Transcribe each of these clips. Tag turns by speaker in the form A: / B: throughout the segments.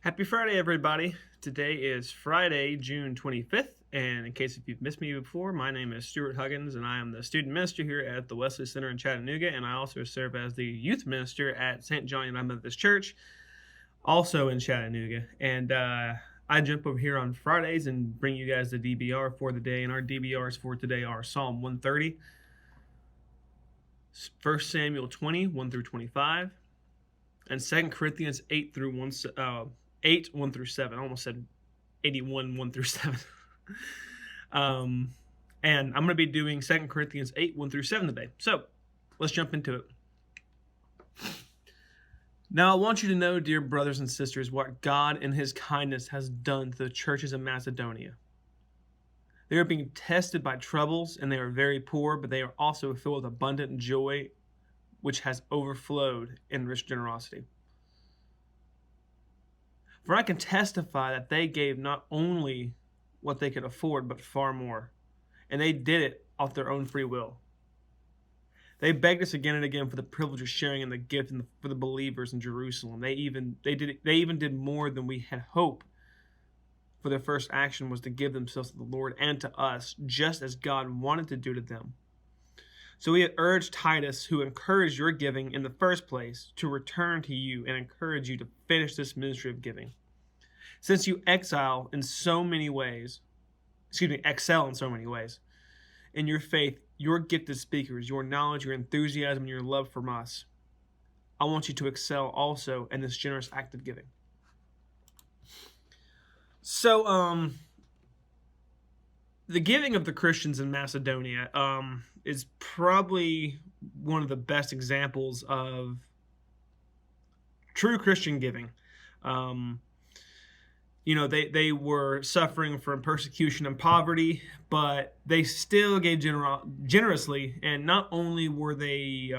A: Happy Friday, everybody. Today is Friday, June 25th, and in case if you've missed me before, my name is Stuart Huggins, and I am the student minister here at the Wesley Center in Chattanooga, and I also serve as the youth minister at St. John United Methodist Church, also in Chattanooga. And I jump over here on Fridays and bring you guys the DBR for the day, and our DBRs for today are Psalm 130, 1 Samuel 20, 1 through 25, and 2 Corinthians 8 through 1 through 7. I almost said 81, 1 through 7. And I'm going to be doing 2 Corinthians 8, 1 through 7 today. So let's jump into it. Now, I want you to know, dear brothers and sisters, what God in his kindness has done to the churches in Macedonia. They are being tested by troubles, and they are very poor, but they are also filled with abundant joy, which has overflowed in rich generosity. For I can testify that they gave not only what they could afford, but far more. And they did it off their own free will. They begged us again and again for the privilege of sharing in the gift for the believers in Jerusalem. They even did more than we had hoped. For their first action was to give themselves to the Lord and to us, just as God wanted to do to them. So we urged Titus, who encouraged your giving in the first place, to return to you and encourage you to finish this ministry of giving. Since you excel in so many ways, in your faith, your gifted speakers, your knowledge, your enthusiasm, and your love from us, I want you to excel also in this generous act of giving. So, the giving of the Christians in Macedonia is probably one of the best examples of true Christian giving. They were suffering from persecution and poverty, but they still gave generously, and not only were they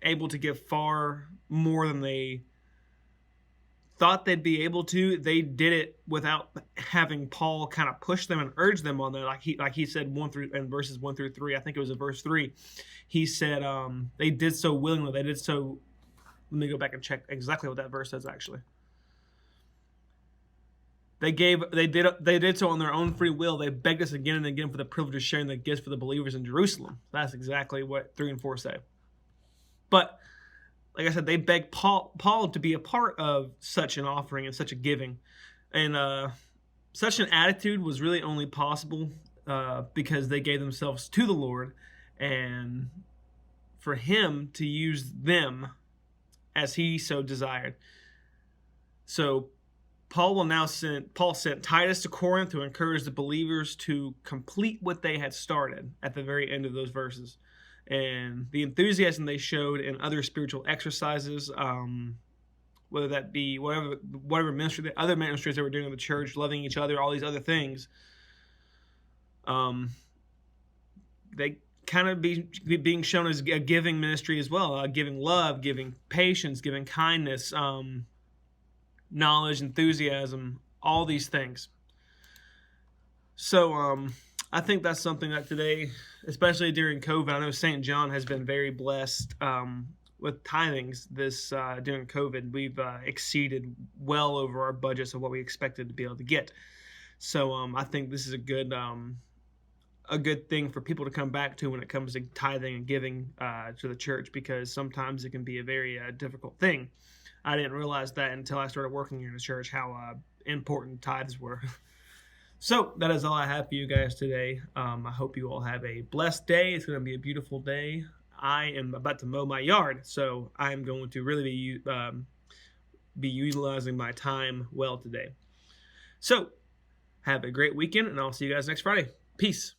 A: able to give far more than they thought they'd be able to, they did it without having Paul kind of push them and urge them on that. Like he said in verses 1 through 3, I think it was in verse 3, he said they did so willingly. They did so. Let me go back and check exactly what that verse says actually. They did so on their own free will. They begged us again and again for the privilege of sharing the gifts for the believers in Jerusalem. That's exactly what 3 and 4 say. But like I said, they begged Paul to be a part of such an offering and such a giving. And such an attitude was really only possible because they gave themselves to the Lord and for him to use them as he so desired. So Paul sent Titus to Corinth to encourage the believers to complete what they had started at the very end of those verses. And the enthusiasm they showed in other spiritual exercises, whether that be whatever ministry, the other ministries they were doing in the church, loving each other, all these other things, they kind of being shown as a giving ministry as well, giving love, giving patience, giving kindness, knowledge, enthusiasm, all these things. So I think that's something that today, especially during COVID, I know St. John has been very blessed with tithings during COVID. We've exceeded well over our budgets of what we expected to be able to get. So I think this is a good thing for people to come back to when it comes to tithing and giving to the church, because sometimes it can be a very difficult thing. I didn't realize that until I started working here in the church, how important tithes were. So that is all I have for you guys today. I hope you all have a blessed day. It's going to be a beautiful day. I am about to mow my yard, so I'm going to really be utilizing my time well today. So have a great weekend, and I'll see you guys next Friday. Peace.